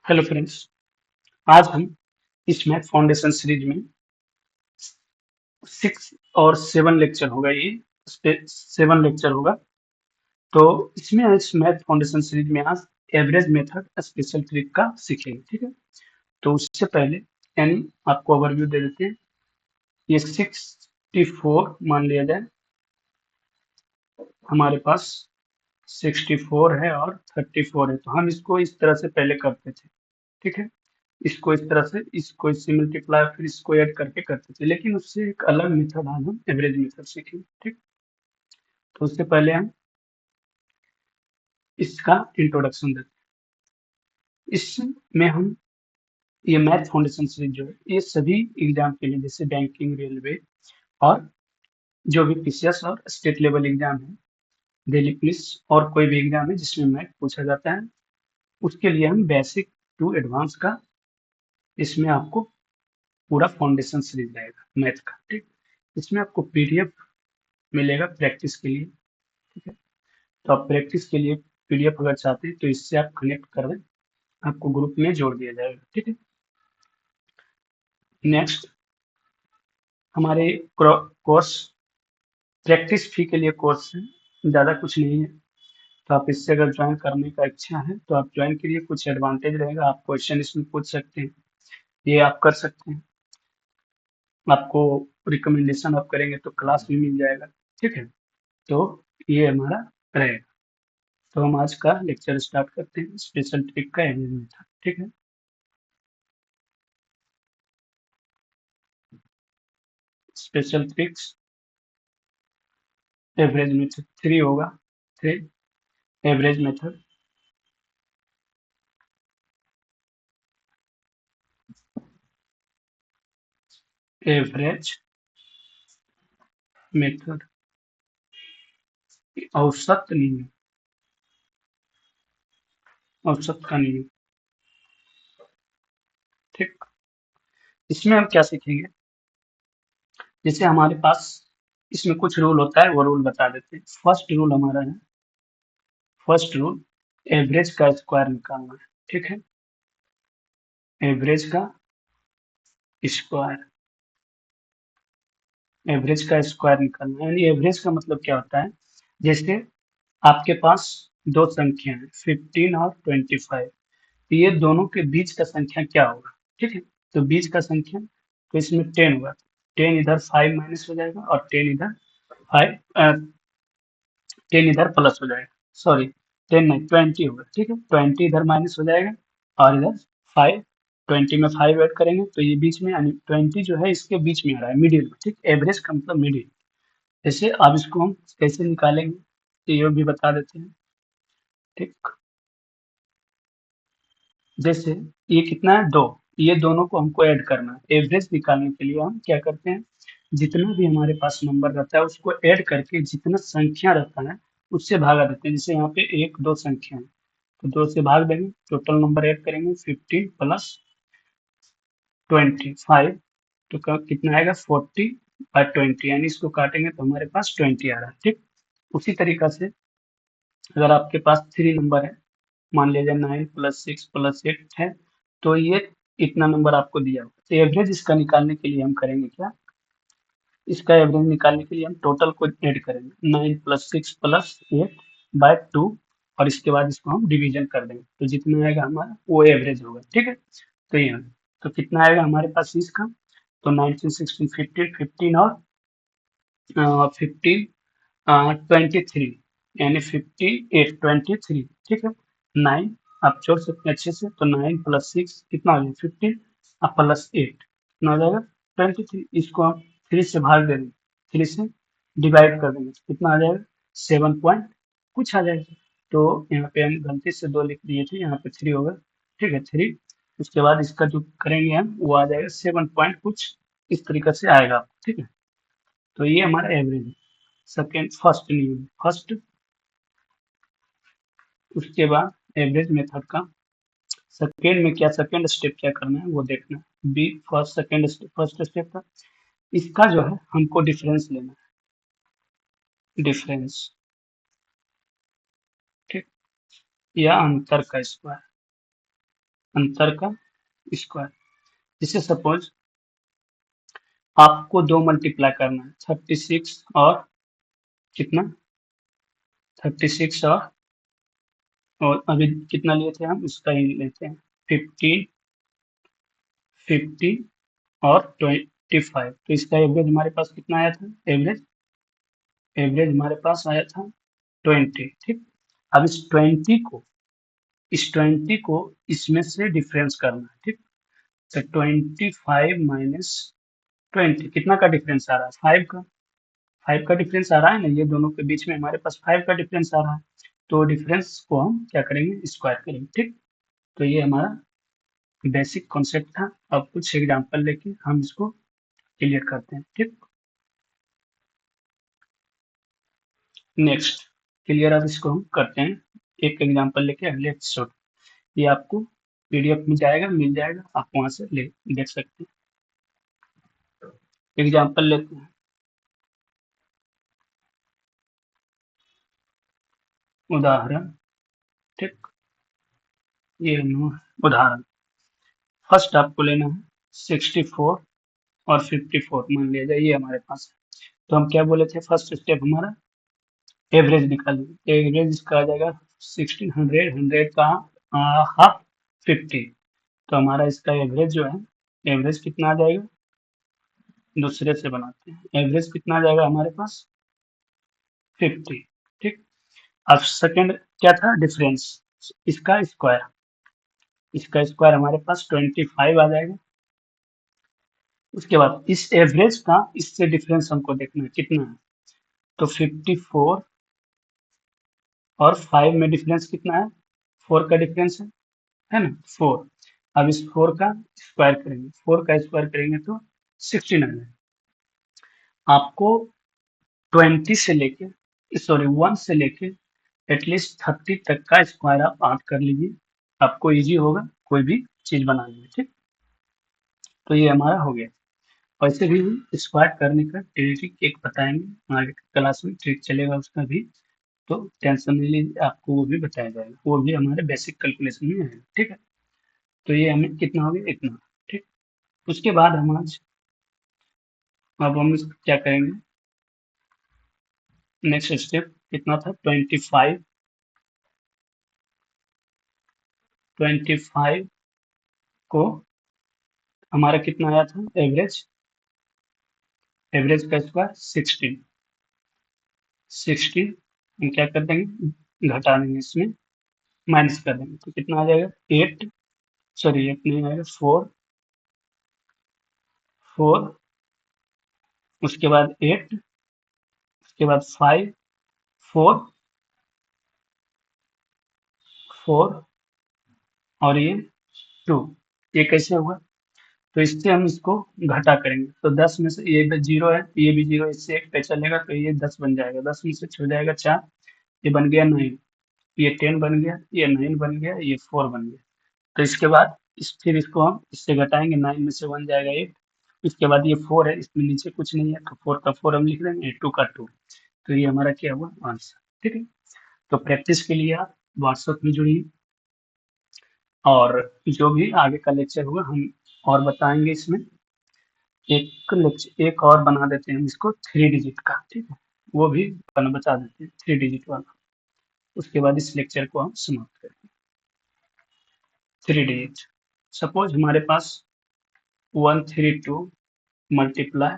Hello friends. आज हम इस मैथ फाउंडेशन सीरीज में 6 और 7 लेक्चर होगा। ये इस पे 7 लेक्चर होगा। तो इसमें इस मैथ फाउंडेशन सीरीज में आज एवरेज मेथड स्पेशल ट्रिक का सीखेंगे। ठीक है, तो उससे पहले यानी आपको ओवरव्यू दे देते हैं। ये 64 मान लिया जाए, हमारे पास 64 है और 34 है, तो हम इसको इस तरह से पहले करते थे। ठीक है, इसको इस तरह से, इसको इससे मल्टीप्लाई फिर इसको ऐड करके करते थे, लेकिन उससे एक अलग मेथड आज हम एवरेज मेथड सीखेंगे। ठीक, तो उससे पहले हम इसका इंट्रोडक्शन देते हैं। इसमें हम ये मैथ फाउंडेशन सीरीज जो है, ये सभी एग्जाम के लिए, जैसे बैंकिंग, रेलवे और जो भी पीसीएस और स्टेट लेवल एग्जाम है, दिल्ली पुलिस और कोई भी एग्जाम है जिसमें मैथ पूछा जाता है, उसके लिए हम बेसिक टू एडवांस का इसमें आपको पूरा फाउंडेशन सीरीज रहेगा मैथ का। ठीक, इसमें आपको पीडीएफ मिलेगा प्रैक्टिस के लिए। ठीक है, तो आप प्रैक्टिस के लिए पीडीएफ अगर चाहते हैं तो इससे आप कनेक्ट कर दें, आपको ग्रुप में जोड़ दिया जाएगा। ठीक है, नेक्स्ट हमारे कोर्स प्रैक्टिस फी के लिए कोर्स है, ज़्यादा कुछ नहीं है। तो आप इससे अगर ज्वाइन करने का इच्छा है तो आप ज्वाइन करिए, कुछ एडवांटेज रहेगा, आप क्वेश्चन इसमें पूछ सकते हैं, ये आप कर सकते हैं, आपको रिकमेंडेशन आप करेंगे तो क्लास भी मिल जाएगा। ठीक है, तो ये हमारा रहेगा। तो हम आज का लेक्चर स्टार्ट करते हैं स्पेशल ट्रिक का एवरेज मेथड। ठीक है, स्पेशल ट्रिक्स एवरेज मेथड 3 होगा। 3 एवरेज मेथड, एवरेज मेथड औसत नियम, औसत का नियम। ठीक, इसमें हम क्या सीखेंगे, जैसे हमारे पास इसमें कुछ रूल होता है, वो रूल बता देते हैं। फर्स्ट रूल हमारा है, फर्स्ट रूल एवरेज का स्क्वायर निकालना है। ठीक है, एवरेज का स्क्वायर, एवरेज का स्क्वायर निकालना है। यानी एवरेज का मतलब क्या होता है, जैसे आपके पास दो संख्या है 15 और 25, ये दोनों के बीच का संख्या क्या होगा। ठीक है, तो बीच का संख्या, तो इसमें 10 होगा, 10 इधर 5 माइनस हो जाएगा और 10 इधर 5, 10 इधर प्लस हो जाएगा, सॉरी 10 नहीं 20 होगा। ठीक है, 20 इधर माइनस हो जाएगा और इधर 5, 20 में 5 ऐड करेंगे तो ये बीच में, यानी 20 जो है इसके बीच में आ रहा है, मिडिल में। ठीक, एवरेज का मतलब मिडिल। जैसे अब इसको हम कैसे निकालेंगे तो ये भी बता देते हैं। ठीक, जैसे ये कितना है, 2, ये दोनों को हमको ऐड करना है। एवरेज निकालने के लिए हम क्या करते हैं, जितना भी हमारे पास नंबर रहता है उसको ऐड करके जितना संख्या रहता है उससे भागा देते हैं। जैसे यहाँ पे एक दो संख्या है, तो 2 से भाग देंगे, टोटल नंबर ऐड करेंगे 15 प्लस 25, तो कितना आएगा 40/20, यानी इसको काटेंगे तो हमारे पास 20 आ रहा है। ठीक, उसी तरीका से अगर आपके पास 3 नंबर है, मान लीजिए 9 प्लस 6 प्लस 8 है, तो ये इतना नंबर आपको दिया होगा। तो एवरेज इसका निकालने के लिए हम करेंगे क्या, इसका एवरेज निकालने के लिए हम टोटल को ऐड करेंगे, 9 प्लस 6 प्लस 8/2, और इसके बाद इसको हम डिवीजन कर देंगे, तो जितना आएगा हमारा वो एवरेज होगा। ठीक है, तो ये, तो कितना आएगा हमारे पास इसका, तो 19 16 15 15 और 15 23, यानी 58 23। ठीक है, 9 आप जोड़ सकते हैं अच्छे से, तो 9 प्लस 6 कितना हो जाएगा 15 और प्लस 8 कितना हो जाएगा 23। इसको हम 3 से भाग देंगे, 3 से डिवाइड कर देंगे, तो कितना आ जाएगा 7 पॉइंट कुछ आ जाएगा। तो यहाँ पे हम गलती से 2 लिख दिए थे, यहाँ पे 3 होगा। ठीक है, 3, उसके बाद इसका जो करेंगे हम वो आ जाएगा 7 पॉइंट कुछ, इस तरीके से आएगा। ठीक है, तो ये हमारा एवरेज है। सेकेंड, फर्स्ट नहीं, फर्स्ट, उसके बाद एवरेज मेथड का सेकेंड में क्या, सेकेंड स्टेप क्या करना है वो देखना है। B first second step, first step का इसका जो है हमको डिफरेंस लेना है, डिफरेंस। ठीक, या अंतर का स्क्वायर, अंतर का स्क्वायर। जिसे सपोज आपको 2 मल्टीप्लाई करना है, 36 और कितना, 36 और अभी कितना लिए थे हम, उसका ही लेते हैं, 15, 50 और 25। तो इसका एवरेज हमारे पास कितना आया था, एवरेज एवरेज हमारे पास आया था 20। ठीक। अब इस 20 को इसमें से डिफरेंस करना है। ठीक। तो 25 माइनस 20 कितना का डिफरेंस आ रहा है, 5 का। 5 का डिफरेंस आ रहा है ना, ये दोनों के बीच में हमारे पास 5 का डिफरेंस आ रहा है। तो डिफरेंस को हम क्या करेंगे, स्क्वायर करेंगे। ठीक। तो ये हमारा बेसिक कॉन्सेप्ट था। अब कुछ एग्जांपल लेके हम इसको क्लियर करते हैं। ठीक। नेक्स्ट क्लियर, अब इसको हम करते हैं एक एग्जांपल लेके अगले एपिसोड। ये आपको पीडीएफ में जाएगा, मिल जाएगा, आप वहां से ले देख सकते हैं। एग्जांपल लेते हैं, उदाहरण। ठीक। ये उदाहरण फर्स्ट आपको लेना है 64 और 54 मान लिया जाए, ये हमारे पास है। तो हम क्या बोले थे, फर्स्ट स्टेप हमारा एवरेज निकालेंगे। एवरेज इसका आ जाएगा 1600, 100 का हाफ 50। तो हमारा इसका एवरेज जो है, एवरेज कितना आ जाएगा, दूसरे से बनाते हैं, एवरेज कितना आ जाएगा हमारे पास 50। ठीक। अब सेकंड क्या था, डिफरेंस, इसका स्क्वायर। इसका स्क्वायर हमारे पास 25 आ जाएगा। उसके बाद इस एवरेज का इससे डिफरेंस हमको देखना है कितना है। तो 54 और 5 में डिफरेंस कितना है, 4 का डिफरेंस है ना, 4। अब इस 4 का स्क्वायर करेंगे, 4 का स्क्वायर करेंगे तो 69 है। आपको 20 से लेके, सॉरी 1 से लेके एटलीस्ट 30 तक का स्क्वायर आप याद कर लीजिए, आपको इजी होगा कोई भी चीज बनाने में। ठीक। तो ये हमारा हो गया। वैसे भी स्क्वायर करने का ट्रिक एक बताएंगे आगे क्लास में, ट्रिक चलेगा उसका भी। तो टेंशन नहीं लीजिए, आपको वो भी बताया जाएगा, वो भी हमारे बेसिक कैलकुलेशन में है। ठीक है। तो ये हमें कितना हो गया, इतना। ठीक। उसके बाद हम आज, अब हम इसको क्या करेंगे, नेक्स्ट स्टेप कितना था, 25। 25 को हमारा कितना आया था, एवरेज, एवरेज का स्क्वायर 16। 16 हम क्या कर देंगे, घटा देंगे, इसमें माइनस कर देंगे, तो कितना आ जाएगा 8, सॉरी 8 नहीं आएगा, 4, 4, उसके बाद 8, उसके बाद 5, 4, 4 और ये 2। ये कैसे हुआ, तो इससे हम इसको घटा करेंगे, तो 10 में से ये जीरो है, ये भी जीरो, इससे एक पे चलेगा तो ये 10 बन जाएगा, 10 में से छूट जाएगा 4, ये बन गया 9, ये 10 बन गया, ये 9 बन गया, ये 4 बन गया। तो इसके बाद फिर इसको हम इससे घटाएंगे, 9 में से 1 जाएगा 8, इसके बाद ये 4 है, इसमें नीचे कुछ नहीं है, तो 4 का 4 हम लिख देंगे, 2 का 2। तो ये हमारा क्या हुआ, आंसर। ठीक है। तो प्रैक्टिस के लिए आप व्हाट्सएप में जुड़िए, और जो भी आगे का लेक्चर होगा हम और बताएंगे इसमें। एक लेक्चर एक और बना देते हैं हम इसको 3 डिजिट का। ठीक है। वो भी बता देते हैं 3 डिजिट वाला। उसके बाद इस लेक्चर को हम समाप्त करेंगे। 3 डिजिट, सपोज हमारे पास 132 मल्टीप्लाई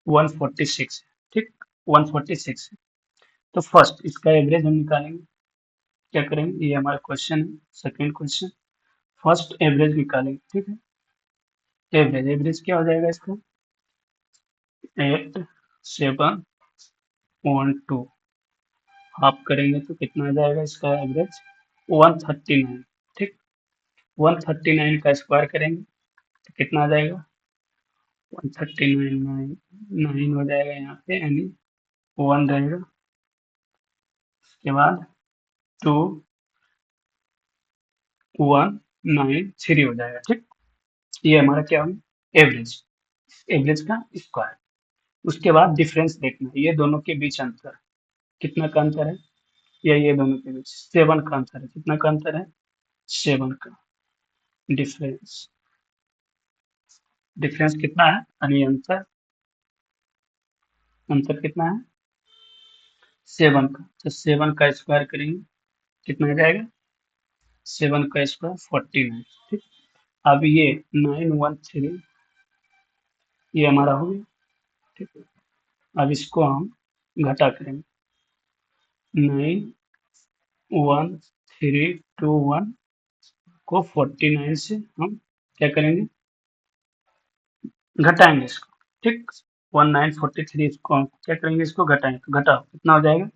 146 है। ठीक। 146 है। तो फर्स्ट इसका एवरेज हम निकालेंगे, क्या करेंगे, ये हमारा क्वेश्चन है, सेकेंड क्वेश्चन। फर्स्ट एवरेज निकालेंगे। ठीक है। एवरेज, एवरेज क्या हो जाएगा इसका, 8712। हाफ करेंगे तो कितना आ जाएगा इसका एवरेज, 139। ठीक। 139 का स्क्वायर करेंगे तो कितना आ जाएगा, 139, 9 हो जाएगा यहाँ पे, यानी 1 रहेगा, उसके बाद 2, 193 हो जाएगा। ठीक। ये हमारा क्या होगा, एवरेज, एवरेज का स्क्वायर। उसके बाद डिफरेंस देखना है, ये दोनों के बीच अंतर कितना का अंतर है, या ये दोनों के बीच 7 का अंतर है, कितना का अंतर है, 7 का। डिफरेंस डिफरेंस कितना है, यानी अंतर, अंतर कितना है 7 का। तो 7 का स्क्वायर करेंगे कितना आ जाएगा, 7 का स्क्वायर 49। ठीक। अब ये 913 ये हमारा हो गया। ठीक है। अब इसको हम घटा करेंगे, 91321 को 49 से हम क्या करेंगे, घटाएंगे इसको। ठीक। 1943 इसको हम क्या करेंगे, इसको घटाएंगे, तो घटाओ कितना हो जाएगा,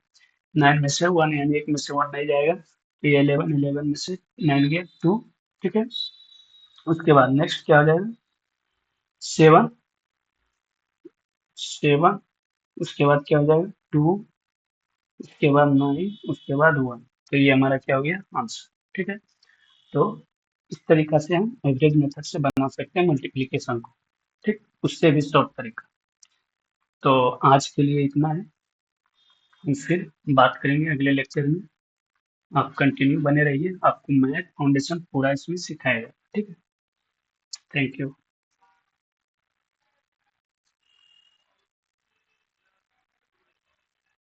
9 में से 1 यानी 1 में से 1 नहीं जाएगा, तो ये 11, 11 में से 9 गया 2। ठीक है। उसके बाद नेक्स्ट क्या हो जाएगा, 7, 7, उसके बाद क्या हो जाएगा 2, उसके बाद 9, उसके बाद 1। तो ये हमारा क्या हो गया आंसर। ठीक है। तो इस तरीका से हम एवरेज मेथड से बना सकते हैं मल्टीप्लिकेशन को। ठीक। उससे भी शॉर्ट तरीका। तो आज के लिए इतना है, हम फिर बात करेंगे अगले लेक्चर में। आप कंटिन्यू बने रहिए, आपको मैथ फाउंडेशन पूरा इसमें सिखाएगा। ठीक है। Thank you.